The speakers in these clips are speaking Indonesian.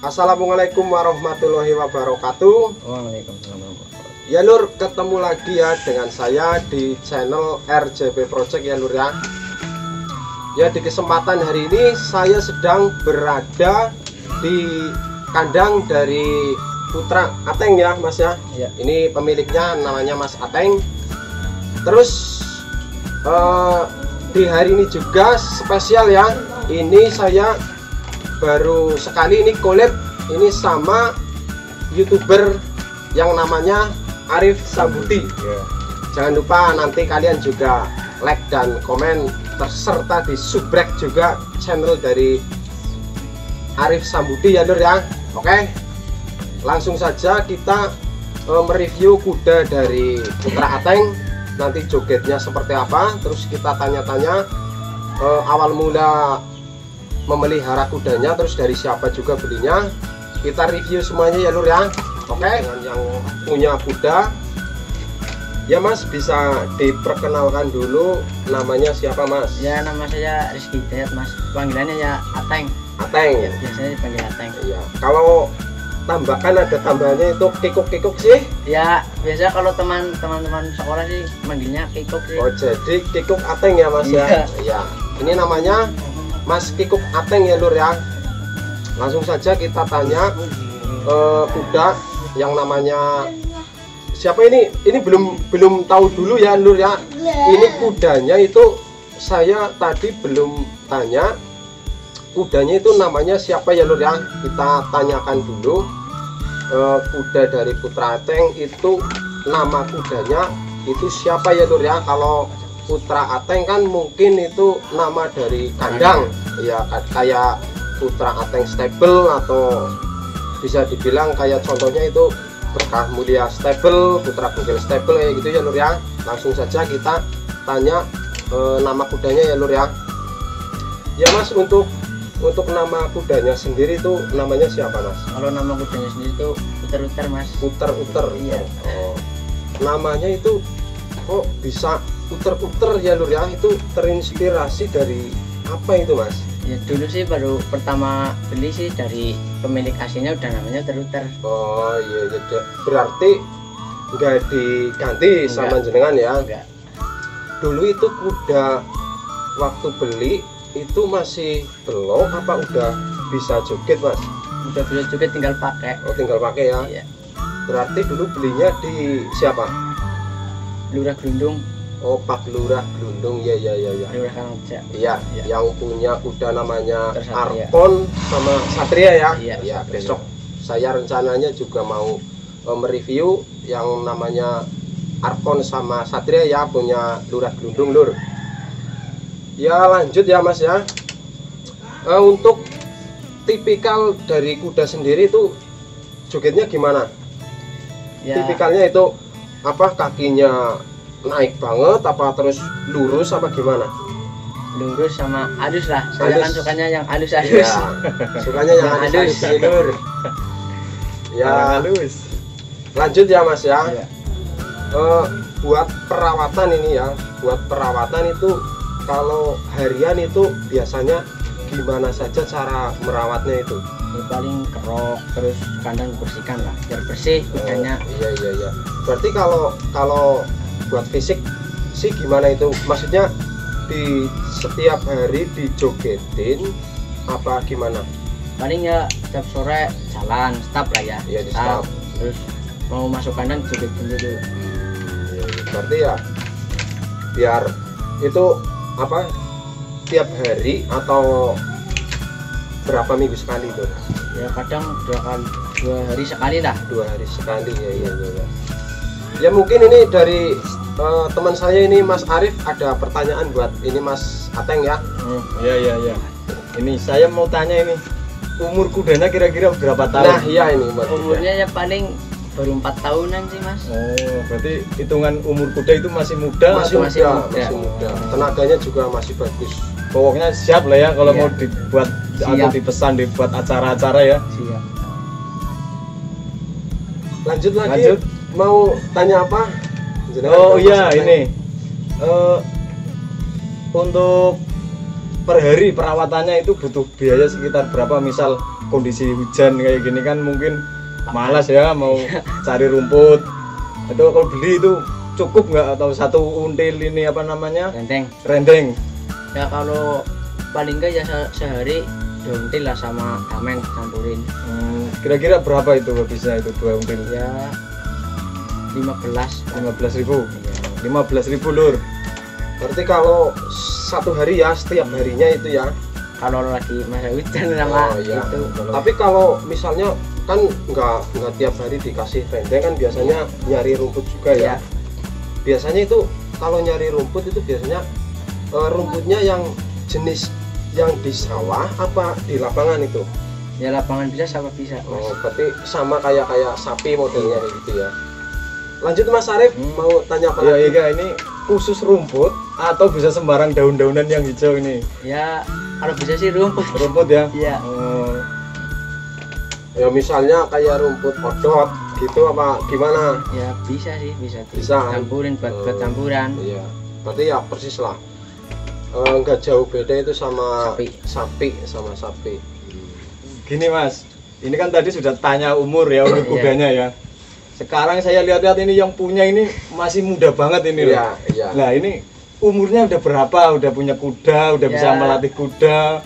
Assalamualaikum warahmatullahi wabarakatuh. Waalaikumsalam warahmatullahi. Ya Lur, ketemu lagi ya dengan saya di channel RJP Project ya Lur ya. Ya, di kesempatan hari ini saya sedang berada di kandang dari putra Ateng ya Mas ya. Ya. Ini pemiliknya namanya Mas Ateng. Terus di hari ini juga spesial ya. Ini saya baru sekali ini collab ini sama YouTuber yang namanya Arif Sambuti. Jangan lupa nanti kalian juga like dan komen serta di subrek juga channel dari Arif Sambuti ya Lur ya. Oke, langsung saja kita mereview kuda dari Putra Ateng. Nanti jogetnya seperti apa, terus kita tanya-tanya awal mula memelihara kudanya, terus dari siapa juga belinya, kita review semuanya ya Lur ya. Oke, dengan yang punya kuda ya Mas, bisa diperkenalkan dulu namanya siapa Mas? Ya, nama saya Rizky Hidayat Mas, panggilannya ya Ateng. Ateng ya, Biasanya dipanggil Ateng. iya. Kalau tambahkan ada tambahannya itu kikuk-kikuk sih? Ya, biasanya kalau teman-teman sekolah sih manggilnya Kikuk sih. Oh, jadi Kikuk Ateng ya Mas ya? Iya. Ini namanya Mas Kikuk Ateng ya Lur ya. Langsung saja kita tanya kuda yang namanya siapa ini? Ini belum tahu dulu ya Lur ya. Ini kudanya itu saya tadi belum tanya. Kudanya itu namanya siapa ya Lur ya? Kita tanyakan dulu. Kuda dari Putra Ateng itu nama kudanya itu siapa ya Lur ya? Kalau Putra Ateng kan mungkin itu nama dari kandang ya, kayak Putra Ateng Stable, atau bisa dibilang kayak contohnya itu Berkah Mulia Stable, Putra Bungkil Stable kayak gitu ya Lur ya. Langsung saja kita tanya nama kudanya ya Lur ya. Ya Mas, untuk nama kudanya sendiri itu namanya siapa Mas? Kalau nama kudanya sendiri itu Uter-Uter Mas. Uter-Uter. Iya. Oh, namanya itu kok bisa Uter-Uter ya Lur ya? Itu terinspirasi dari apa itu Mas? Ya, dulu sih baru pertama beli sih dari pemilik aslinya udah namanya Uter-Uter. Oh iya, jadi berarti nggak diganti sama jenengan ya? Enggak. Dulu itu kuda waktu beli itu masih belum apa udah bisa joget Mas? Udah bisa juga tinggal pakai. Oh, tinggal pakai ya? Iya. Berarti dulu belinya di siapa? Lurah Gelundung. Oh, Pak Lurah Gelundung ya. Lurah Karangreja. Iya, Iya. yang punya kuda namanya Satria. Arpon sama Satria ya. Iya, Ya, Satria. besok saya rencananya juga mau mereview yang namanya Arpon sama Satria ya, punya Lurah Gelundung Lur. Ya, lanjut ya Mas ya. Untuk tipikal dari kuda sendiri itu jogetnya gimana? Ya, Tipikalnya itu apa, kakinya naik banget apa terus lurus apa gimana? lurus sama halus lah. Saya kan Halus. sukanya yang halus-halus. Ya, sukanya yang halus ini Lur. Ya, halus. lanjut ya Mas ya. Iya. Buat perawatan ini ya, buat perawatan itu kalau harian itu biasanya gimana saja cara merawatnya itu? Ya, paling kerok, terus kandang bersihkan lah biar bersih kudanya. Iya. Berarti kalau buat fisik sih gimana itu? Maksudnya di setiap hari dijogetin apa gimana? Paling ya setiap sore jalan stop lah ya. Iya, di stop. Terus mau masuk kandang joget dulu. Iya. Berarti ya biar itu apa, tiap hari atau berapa minggu sekali itu? Ya kadang 2 hari sekali lah. 2 hari sekali ya. Ya mungkin ini dari teman saya ini Mas Arif ada pertanyaan buat ini Mas Ateng ya. Iya. Ini saya mau tanya ini, umur kudanya kira-kira berapa tahun? Nah iya, ini umur kuda. Umurnya ya paling baru 4 tahunan sih Mas. Oh, berarti hitungan umur kuda itu masih muda? Masih masih muda. Tenaganya juga masih bagus. Pokoknya siap lah ya kalau Iya. mau dibuat atau Siap. dipesan dibuat acara-acara ya. Siap. Lanjut lagi. Lanjut. Mau tanya apa? Jenengan Oh ke Mas iya, Ateng. ini untuk per hari perawatannya itu butuh biaya sekitar berapa? Misal kondisi hujan kayak gini kan mungkin malas ya mau cari rumput. Itu kalau beli itu cukup nggak, atau satu until ini apa namanya? Rendeng. Ya kalau paling enggak ya sehari 2 until lah sama damen campurin. Kira-kira berapa itu habisnya itu 2 until? Ya 15.000. Iya. 15.000 lur. Berarti kalau satu hari ya, setiap harinya itu ya. Kalau lagi masa hujan sama itu. Tapi kalau misalnya kan nggak tiap hari dikasih rendeng kan, biasanya nyari rumput juga ya. Biasanya itu kalau nyari rumput itu biasanya rumputnya yang jenis yang di sawah apa di lapangan itu? Ya lapangan bisa sama bisa. Oh, berarti sama kayak sapi modelnya gitu ya. Lanjut Mas Arif, mau tanya apa lagi? Iya, ini khusus rumput atau bisa sembarang daun-daunan yang hijau ini? Ya kalau bisa sih rumput. Rumput ya? Iya. Ya misalnya kayak rumput odot gitu apa gimana? Ya bisa sih, bisa. Bisa. Campurin buat campuran. Iya. Berarti ya persis lah. Enggak jauh beda itu sama sapi. Gini Mas, ini kan tadi sudah tanya umur ya, umur kudanya ya. Sekarang saya lihat-lihat ini yang punya ini masih muda banget ini loh. Iya. Nah ini umurnya udah berapa? Udah punya kuda, udah bisa melatih kuda.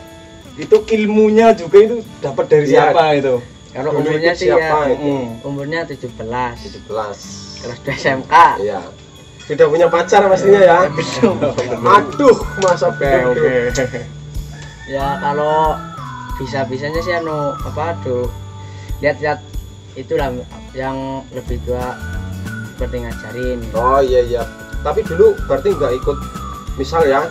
Itu ilmunya juga itu dapat dari siapa itu? Kalau Dulu umurnya ikut sih siapa ya, itu? umurnya 17. 17. Kelas 2 SMK. Iya. Sudah punya pacar pastinya ya. Aduh, masa Oke. Ya kalau bisa-bisanya sih lihat-lihat itulah yang lebih tua seperti ngajarin. Oh iya. Tapi dulu berarti nggak ikut, misal ya.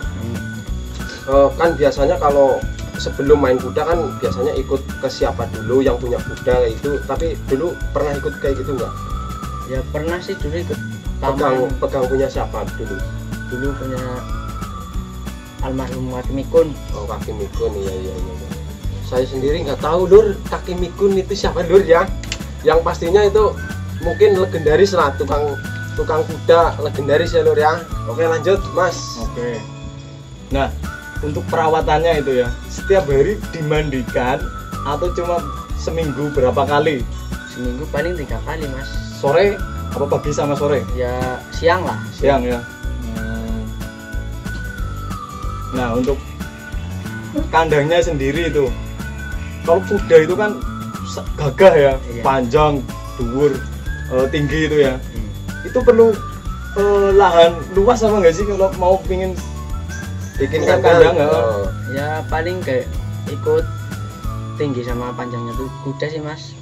Kan biasanya kalau sebelum main kuda kan biasanya ikut ke siapa dulu yang punya kuda itu. Tapi dulu pernah ikut kayak gitu nggak? Ya pernah sih dulu ikut. Pegang punya siapa dulu? Dulu punya almarhum Kaki Mikun. Oh, Kaki Mikun, iya. Saya sendiri nggak tahu lur, Kaki Mikun itu siapa lur ya. Yang pastinya itu mungkin legendaris lah, tukang kuda legendaris ya lur ya. Oke lanjut Mas. Oke. Nah untuk perawatannya itu ya, setiap hari dimandikan atau cuma seminggu berapa kali? Seminggu paling 3 kali Mas. Sore apa pagi sama sore? Ya siang lah. Siang ya. Nah untuk kandangnya sendiri itu, kalau kuda itu kan gagah ya, panjang, dhuwur, tinggi itu ya. Itu perlu lahan luas sama nggak sih kalau mau bikin kandang? Ya paling kayak ikut tinggi sama panjangnya tuh kuda sih Mas.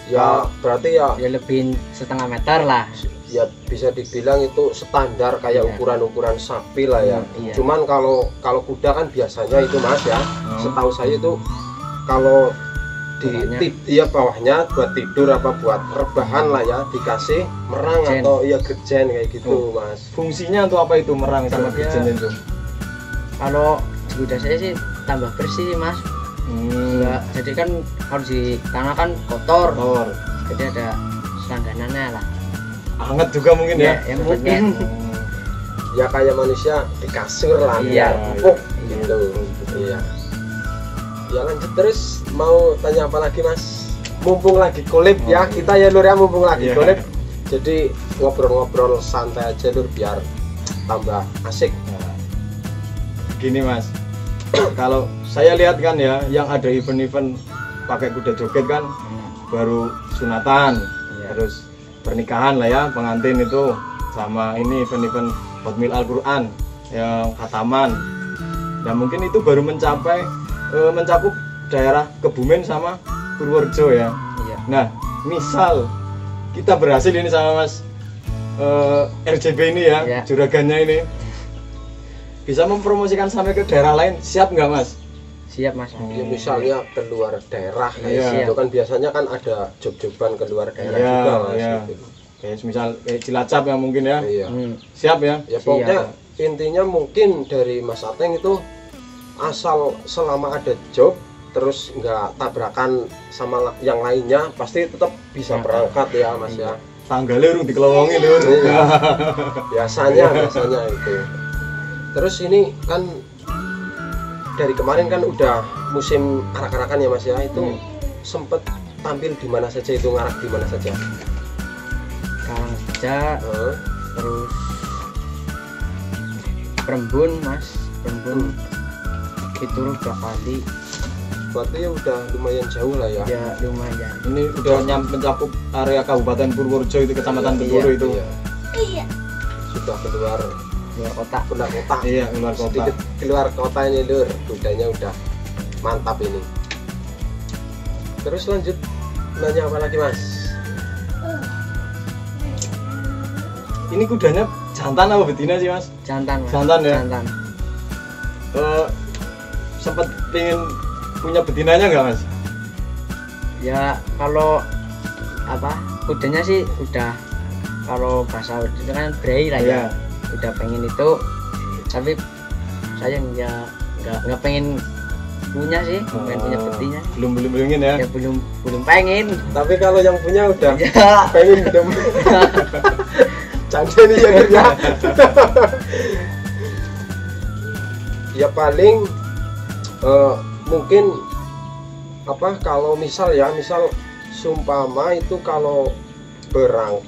Ya berarti ya lebih 1,5 meter lah. Ya bisa dibilang itu standar kayak ukuran sapi lah ya. Cuman kalau kuda kan biasanya itu Mas ya, setahu saya itu kalau di bawahnya buat tidur apa buat rebahan lah ya, dikasih merang atau gerjen kayak gitu Mas. Fungsinya untuk apa itu merang sama gerjen itu? Kalau kuda saya sih tambah bersih Mas. Jadi kan harus di tanah kan kotor. Jadi ada selangganannya lah. Hangat juga mungkin ya? Ya mungkin. Ya kayak manusia di kasur lah, empuk gitu. Iya. Ya lanjut terus, mau tanya apa lagi Mas? Mumpung lagi kolab ya, kita ya lur ya, mumpung lagi kolab. Jadi ngobrol-ngobrol santai aja lur biar tambah asik. Gini Mas, kalau saya lihat kan ya, yang ada event-event pakai kuda joget kan baru sunatan, terus pernikahan lah ya, pengantin itu, sama ini event-event hotmil Al-Quran yang khataman. Dan mungkin itu baru mencakup daerah Kebumen sama Purworejo ya. Nah misal kita berhasil ini sama Mas RJB ini ya, juragannya ini bisa mempromosikan sampai ke daerah lain, siap nggak Mas? Siap Mas. Ya misalnya keluar daerah kayak gitu kan biasanya kan ada job-joban keluar daerah juga Mas. Gitu. Kayak misal Cilacap ya mungkin ya. Siap ya? Ya pokoknya intinya mungkin dari Mas Ateng itu asal selama ada job terus nggak tabrakan sama yang lainnya pasti tetap bisa berangkat ya Mas ya. Tanggalnya urung dikelowongin lho. Biasanya itu. Terus ini kan dari kemarin kan udah musim arak-arakan ya Mas ya, itu sempet tampil di mana saja, itu ngarak di mana saja? Karangreja, terus Perembun Mas, Perembun itu 2 kali. Berarti ya udah lumayan jauh lah ya. Ya lumayan. Ini udah mencakup area Kabupaten Purworejo itu, Kecamatan Tepuro itu. Iya. Sudah keluar kota. Keluar kota. Iya, keluar kota. Sedikit keluar kota ini Lur, kudanya udah mantap ini. Terus lanjut nanya apa lagi Mas? Ini kudanya jantan apa betina sih Mas? Jantan Mas. Jantan ya? Jantan. Sempat pengen punya betinanya nggak Mas? Ya kalau apa kudanya sih udah, kalau bahasa itu kan brei lah ya. Udah pengen itu, tapi saya nggak pengen punya sih, pengen punya betina. Belum ingin ya? Ya belum pengen. Tapi kalau yang punya udah Ya. pengen belum? Canda nih ya Lur ya. Ya paling mungkin apa, kalau misal sumpama itu kalau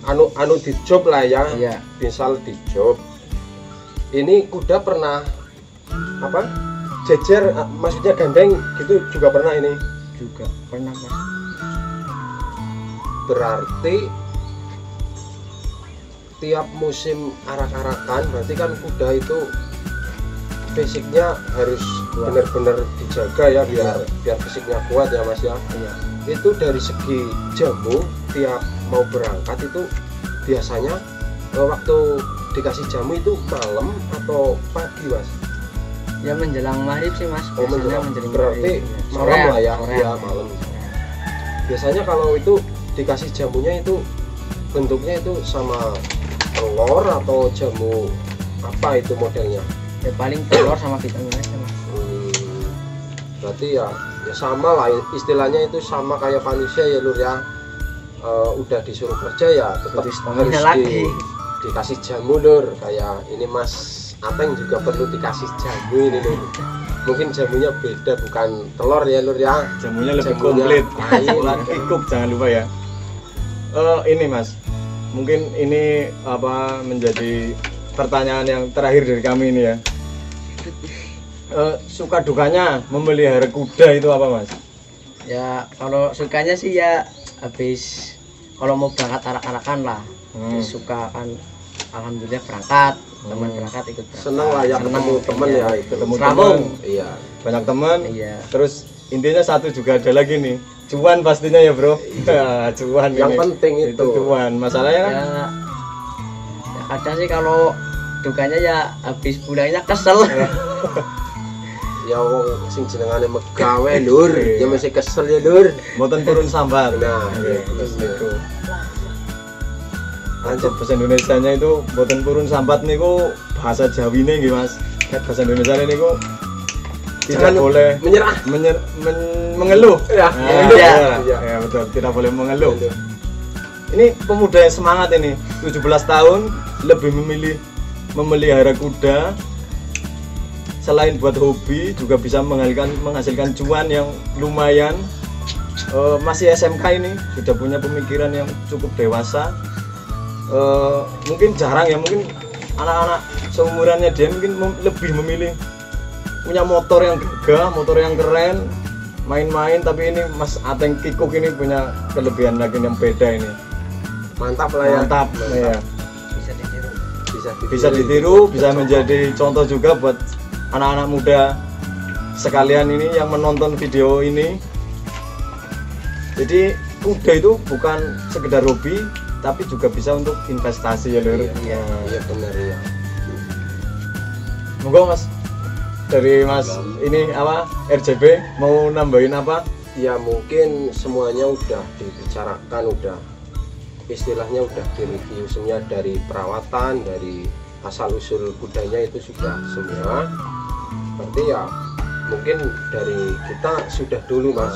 anu di job lah ya. Iya. Misal di job ini kuda pernah apa jejer, maksudnya gandeng gitu juga pernah ini? Juga pernah Mas. Berarti tiap musim arak-arakan berarti kan kuda itu fisiknya harus benar-benar dijaga ya, biar fisiknya kuat ya Mas ya. Iya. Itu dari segi jamu tiap mau berangkat itu biasanya waktu dikasih jamu itu malam atau pagi Mas? Ya menjelang maghrib sih Mas. Oh, Biasanya menjelang, berarti maghrib. malam lah ya. Sorean. Iya malam. Biasanya kalau itu dikasih jamunya itu bentuknya itu sama telur atau jamu apa itu modelnya? Ya paling telur sama vitamin aja Mas. Berarti ya sama lah, istilahnya itu sama kayak manusia ya Lur ya. Udah disuruh kerja ya tetap harus lagi. dikasih jamu Lur. Kayak ini Mas Ateng juga perlu dikasih jamu ini Lur. Mungkin jamunya beda, bukan telur ya Lur ya. Jamunya lebih komplit. Lain. Kikuk jangan lupa ya. Ini Mas, mungkin ini apa menjadi pertanyaan yang terakhir dari kami ini ya. Suka dukanya memelihara kuda itu apa Mas? Ya kalau sukanya sih ya habis kalau mau berangkat arak-arakan lah. Suka kan, alhamdulillah berangkat, teman berangkat ikut berangkat. Seneng lah ya ketemu temen ya, ketemu Selalu. teman. Iya. Banyak teman. Iya. Terus intinya satu juga ada lagi nih, cuan pastinya ya bro. Cuan Yang ini. penting itu. Cuan. Masalahnya kan Ya kadang sih kalau dukanya ya habis pulangnya kesel. Ya wong sing jenengane megawe Lur, ya masih kesel ya Lur. mboten turun sambat. Nah, Iya, terus niku. Lanjut bahasa Indonesianya itu mboten turun sambat niku bahasa Jawine nggih Mas. Bahasa Indonesia niku tidak boleh menyerah. mengeluh. Ya, Ya, iya. ya, betul, tidak boleh mengeluh. Ini pemuda yang semangat ini, 17 tahun, lebih memilih memelihara kuda. Selain buat hobi, juga bisa menghasilkan cuan yang lumayan. Masih SMK ini, sudah punya pemikiran yang cukup dewasa. Mungkin jarang ya, mungkin anak-anak seumurannya dia mungkin lebih memilih punya motor yang gagah, motor yang keren, main-main. Tapi ini Mas Ateng Kikuk ini punya kelebihan lagi yang beda ini. Mantap lah ya. Mantap. Ya. Bisa ditiru. Bisa ditiru, bisa menjadi contoh juga buat anak-anak muda sekalian ini yang menonton video ini. Jadi kuda itu bukan sekedar hobi, tapi juga bisa untuk investasi ya Lur. Iya benar ya. Monggo Mas, dari Mas ini apa RJB mau nambahin apa? Ya mungkin semuanya udah dibicarakan, udah istilahnya udah direview semuanya, dari perawatan, dari asal usul kudanya itu sudah semua. Berarti ya mungkin dari kita sudah dulu Mas.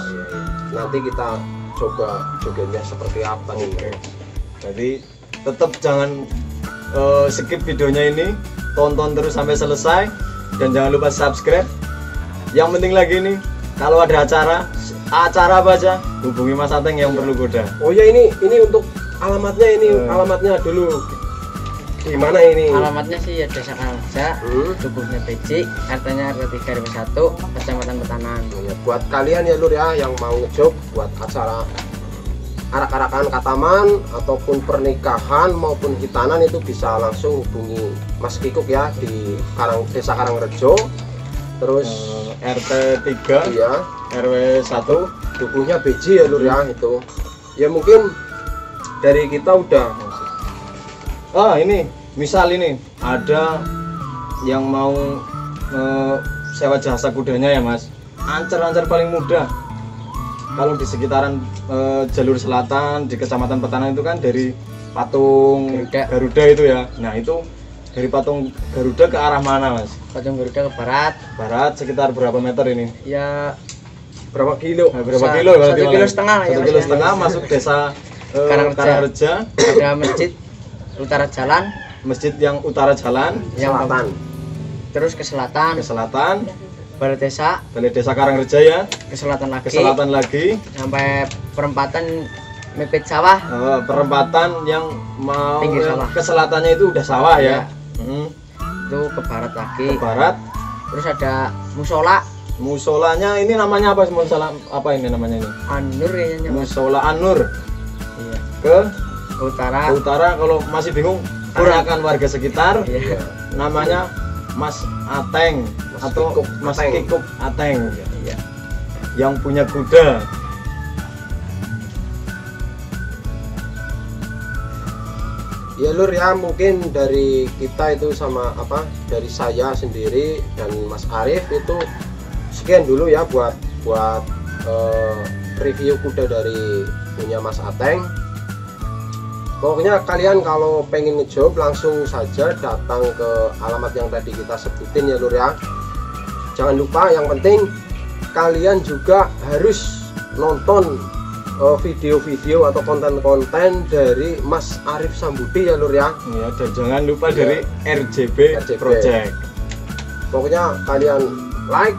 Nanti kita coba jogetnya seperti apa nih. Jadi tetap jangan skip videonya ini, tonton terus sampai selesai dan jangan lupa subscribe. Yang penting lagi nih, kalau ada acara apa aja hubungi Mas Ateng yang perlu kuda. Oh ya, ini untuk alamatnya, alamatnya dulu. Gimana ini? Alamatnya sih ya Desa Karangreja, Dukuhnya Becik, RT-nya RT 3 RW 1, Kecamatan Petanan. Ya, buat kalian ya Lur ya yang mau ngejob buat acara arak-arakan kataman ataupun pernikahan maupun hitanan, itu bisa langsung hubungi Mas Kikuk ya di Desa Karangrejo. Terus RT 3 iya, RW 1, Dukuhnya Beji ya Lur ya itu. Ya mungkin dari kita udah. ini misal ini ada yang mau sewa jasa kudanya ya Mas, Ancer paling mudah. Kalau di sekitaran jalur selatan di Kecamatan Petanan itu kan dari patung Garuda itu ya. Nah itu dari patung Garuda ke arah mana Mas? Patung Garuda ke barat. Barat sekitar berapa meter ini? Ya Berapa kilo? Berapa kilo? 1,5 kilo ya. 1,5 kilo masuk desa Karangreja. Ada masjid utara jalan, masjid yang utara jalan, yang selatan. Terus ke selatan, Balai Desa Karangreja ya, ke selatan lagi, sampai perempatan mepet sawah. Perempatan yang mau pinggir sawah. Ke selatannya itu udah sawah ya. Itu ke barat lagi. Ke barat. Terus ada musola. Musolanya ini namanya apa? Musola apa ini namanya ini? An-Nur kayaknya. Musola An-Nur. Iya. Ke utara. Kalau masih bingung tanyakan warga sekitar. Iya. Namanya Mas Ateng atau Mas Kikuk Ateng. Iya. Yang punya kuda. Ya Lur ya, mungkin dari kita itu sama dari saya sendiri dan Mas Arif itu sekian dulu ya buat review kuda dari punya Mas Ateng. Pokoknya kalian kalau pengen ngejob langsung saja datang ke alamat yang tadi kita sebutin ya Lur ya. Jangan lupa, yang penting kalian juga harus nonton video-video atau konten-konten dari Mas Arif Sambudi ya Lur ya. Iya, dan jangan lupa dari RJB Project. Pokoknya kalian like,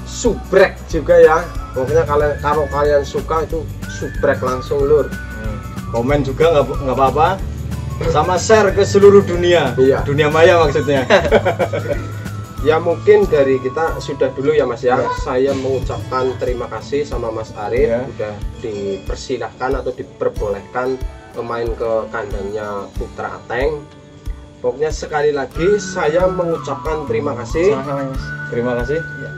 subrek juga ya. Pokoknya kalau kalian suka itu subrek langsung Lur. Komen juga nggak apa-apa, sama share ke seluruh dunia. Iya. Dunia maya maksudnya. Ya mungkin dari kita sudah dulu ya Mas ya. Saya mengucapkan terima kasih sama Mas Arif udah dipersilahkan atau diperbolehkan main ke kandangnya Putra Ateng. Pokoknya sekali lagi saya mengucapkan terima kasih. Sama-sama Mas. Terima kasih. Ya.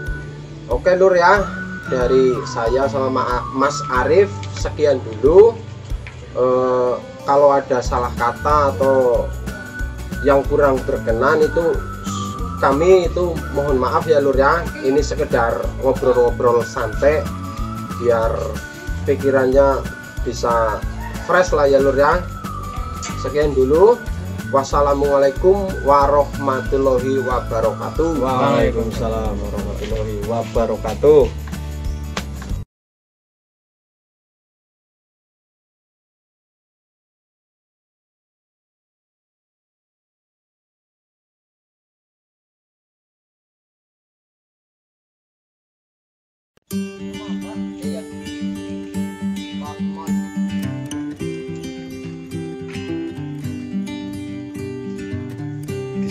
Oke Lur ya, dari saya sama Mas Arif sekian dulu. Kalau ada salah kata atau yang kurang berkenan itu kami itu mohon maaf ya Lur ya. Ini sekedar ngobrol-ngobrol santai biar pikirannya bisa fresh lah ya Lur ya. Sekian dulu. Wassalamualaikum warahmatullahi wabarakatuh. Waalaikumsalam warahmatullahi wabarakatuh.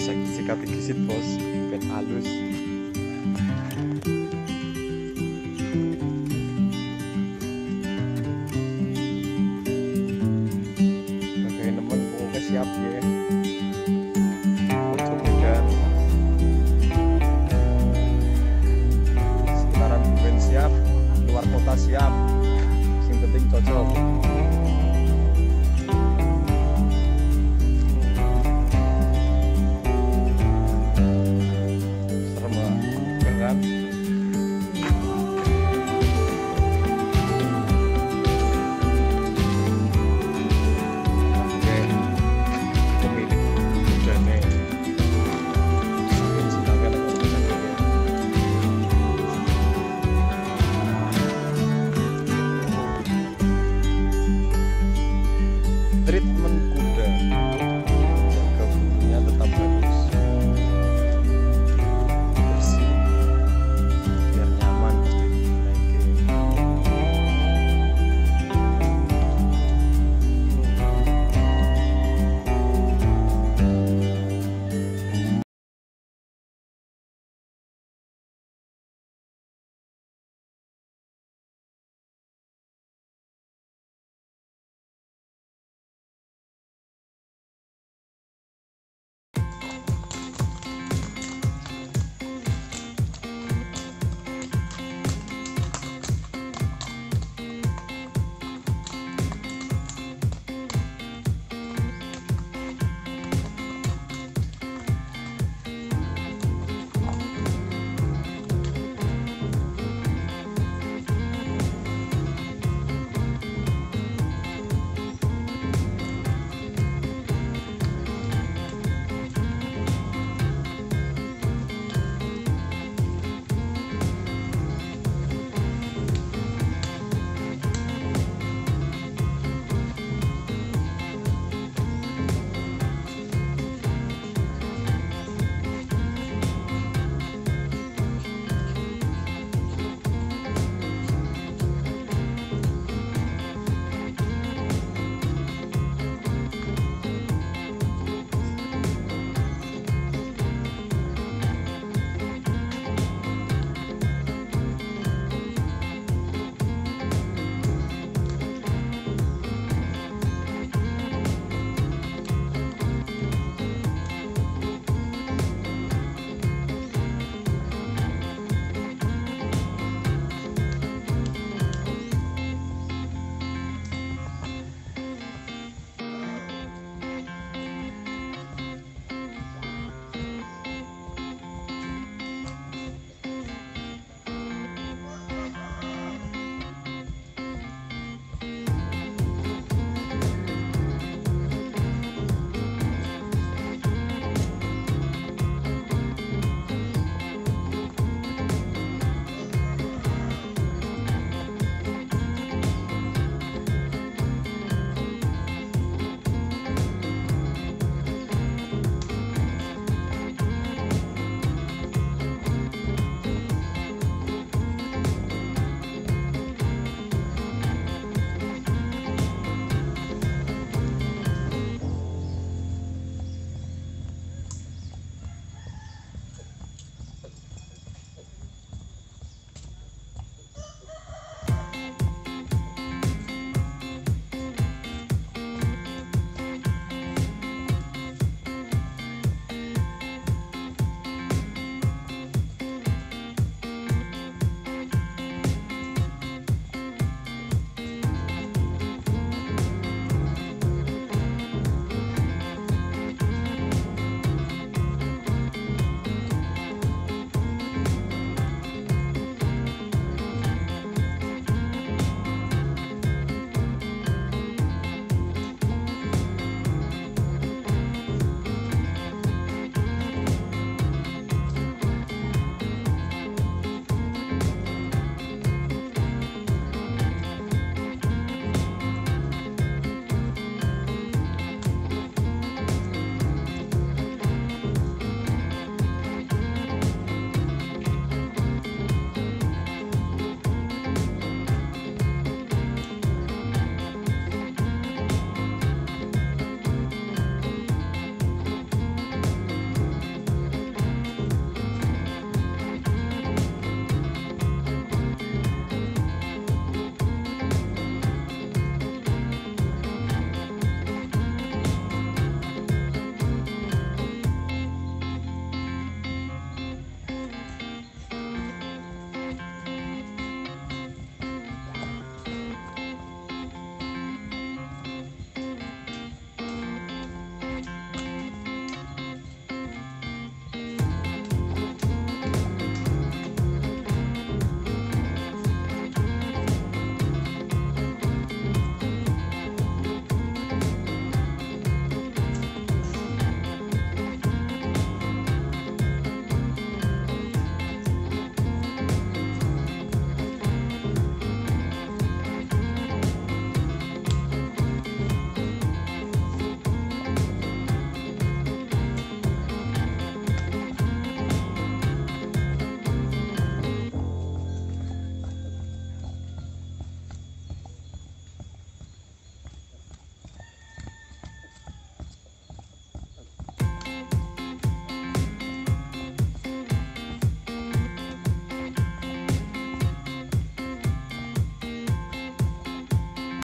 Sikat gisit bos, ben halus. Oke, nemen pokoknya siap ya. Untuk dan sekitaran ben siap, luar kota siap. Sing penting cocok.